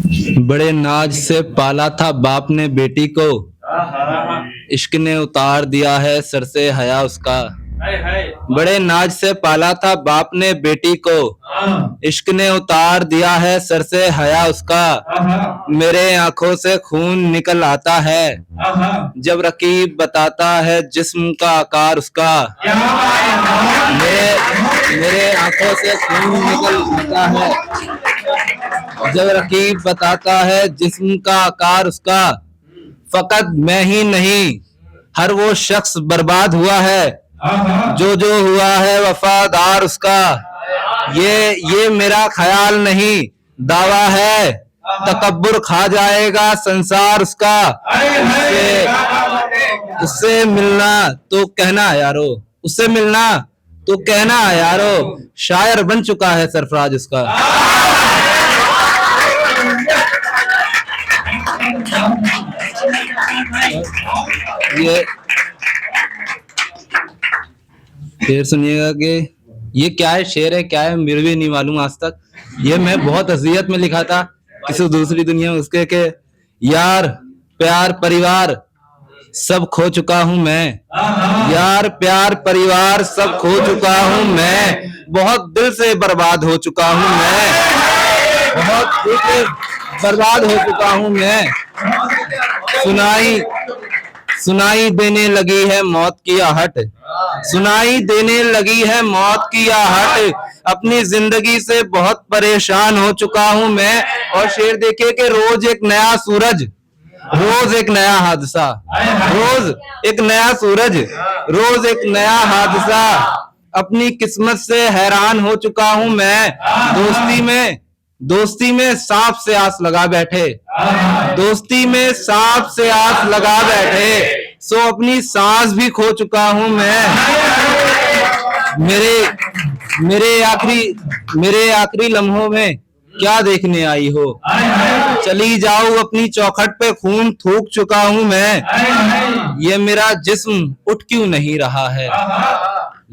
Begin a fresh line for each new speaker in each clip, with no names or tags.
बड़े नाज से पाला था बाप ने बेटी को, इश्क ने उतार दिया है सर से हया उसका। बड़े नाज से पाला था बाप ने बेटी को, इश्क ने उतार दिया है सर से हया उसका। मेरे आंखों से खून निकल आता है जब रकीब बताता है जिस्म का आकार उसका। मेरे आंखों से खून निकल आता है जब रकीब बताता है जिस्म का आकार उसका। फकत मैं ही नहीं हर वो शख्स बर्बाद हुआ है जो हुआ है वफादार उसका। ये मेरा ख्याल नहीं दावा है, तकब्बुर खा जाएगा संसार उसका। उससे मिलना तो कहना यारो, उससे मिलना तो कहना यारो, शायर बन चुका है सरफराज उसका। ये शेर सुनिएगा कि ये क्या है, शेर है क्या है मेरे भी नहीं मालूम आज तक। ये मैं बहुत अज़ियत में लिखा था किसी दूसरी दुनिया में उसके के यार प्यार परिवार सब खो चुका हूं मैं। यार प्यार परिवार सब खो चुका हूं मैं, बहुत दिल से बर्बाद हो चुका हूं मैं। बहुत दिल से बर्बाद हो चुका हूं मैं। सुनाई देने लगी है मौत की आहट, सुनाई देने लगी है मौत की आहट। अपनी जिंदगी से बहुत परेशान हो चुका हूं मैं। और शेर देखिए कि रोज एक नया सूरज, रोज एक नया हादसा, रोज एक नया सूरज, रोज एक नया हादसा। अपनी किस्मत से हैरान हो चुका हूं मैं। दोस्ती में सांप से आस लगा बैठे, दोस्ती में सांप से आस लगा बैठे। सो अपनी सांस भी खो चुका हूं मैं। मेरे आखिरी लम्हों में क्या देखने आई हो, चली जाऊं अपनी चौखट पे खून थूक चुका हूं मैं। ये मेरा जिस्म उठ क्यों नहीं रहा है,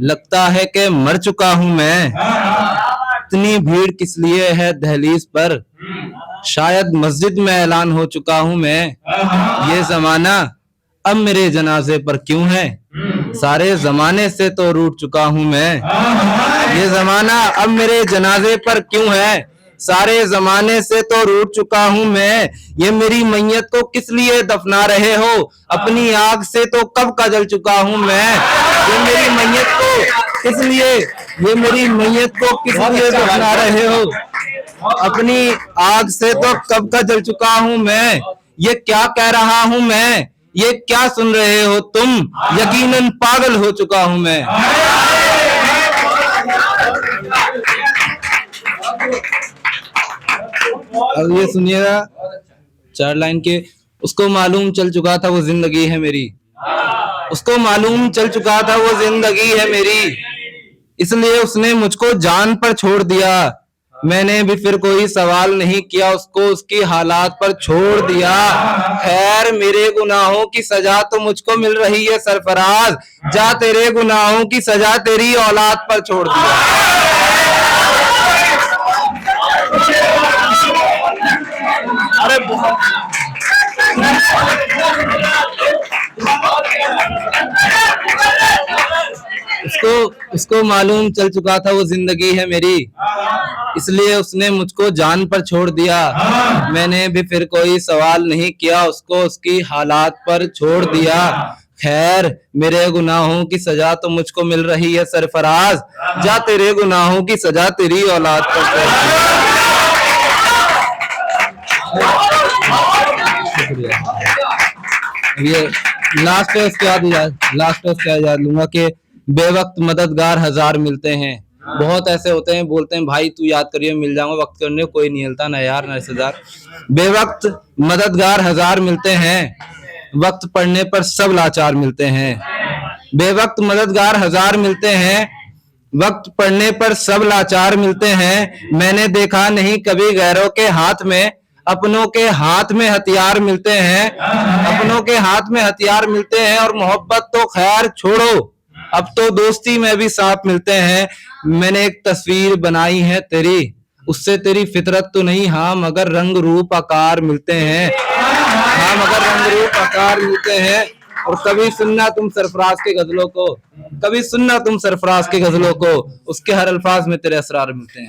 लगता है कि मर चुका हूं मैं। इतनी भीड़ किस लिए है दहलीज पर, शायद मस्जिद में ऐलान हो चुका हूं मैं। ये जमाना अब मेरे जनाजे पर क्यों है, सारे जमाने से तो रूठ चुका हूं मैं। ये जमाना अब मेरे जनाजे पर क्यों है, सारे जमाने से तो रूठ चुका हूं मैं। ये मेरी मैयत को किस लिए दफना रहे हो, अपनी आग से तो कब का जल चुका हूं मैं। ये मेरी मैयत को किस लिए, ये मेरी मैयत को किस लिए दफना रहे हो, अपनी आग से तो कब का जल चुका हूं मैं। ये क्या कह रहा हूं मैं, ये क्या सुन रहे हो तुम, यकीनन पागल हो चुका हूं मैं। अब ये सुनिएगा 4 लाइन के। उसको मालूम चल चुका था वो जिंदगी है मेरी, उसको मालूम चल चुका था वो जिंदगी है मेरी, इसलिए उसने मुझको जान पर छोड़ दिया। मैंने भी फिर कोई सवाल नहीं किया, उसको उसकी हालात पर छोड़ दिया। खैर मेरे गुनाहों की सजा तो मुझको मिल रही है सरफराज, जा तेरे गुनाहों की सजा तेरी औलाद पर छोड़ दिया। अरे उसको मालूम चल चुका था वो जिंदगी है मेरी, इसलिए उसने मुझको जान पर छोड़ दिया। मैंने भी फिर कोई सवाल नहीं किया, उसको उसकी हालात पर छोड़ दिया। खैर मेरे गुनाहों की सजा तो मुझको मिल रही है सरफराज, जा तेरे गुनाहों की सजा तेरी औलाद पर छोड़ दिया। ये लास्ट है, उसके बाद याद लूंगा कि बेवक्त मददगार हजार मिलते हैं। बहुत ऐसे होते हैं बोलते हैं भाई तू याद करिए मिल जाऊंगा, वक्त करने कोई नहीं मिलता ना यार ना रिश्तेदार। बेवक्त मददगार हजार मिलते हैं, वक्त पड़ने पर सब लाचार मिलते हैं। बेवक्त मददगार हजार मिलते हैं, वक्त पड़ने पर सब लाचार मिलते हैं। मैंने देखा नहीं कभी गैरों के हाथ में, अपनों के हाथ में हथियार मिलते हैं। अपनों के हाथ में हथियार मिलते हैं। और मोहब्बत तो खैर छोड़ो, अब तो दोस्ती में भी सांप मिलते हैं। मैंने एक तस्वीर बनाई है तेरी, उससे तेरी फितरत तो नहीं, हाँ मगर रंग रूप आकार मिलते हैं, हाँ मगर रंग रूप आकार मिलते हैं। और कभी सुनना तुम सरफराज के गजलों को, कभी सुनना तुम सरफराज के गजलों को, उसके हर अल्फाज में तेरे असरार मिलते हैं।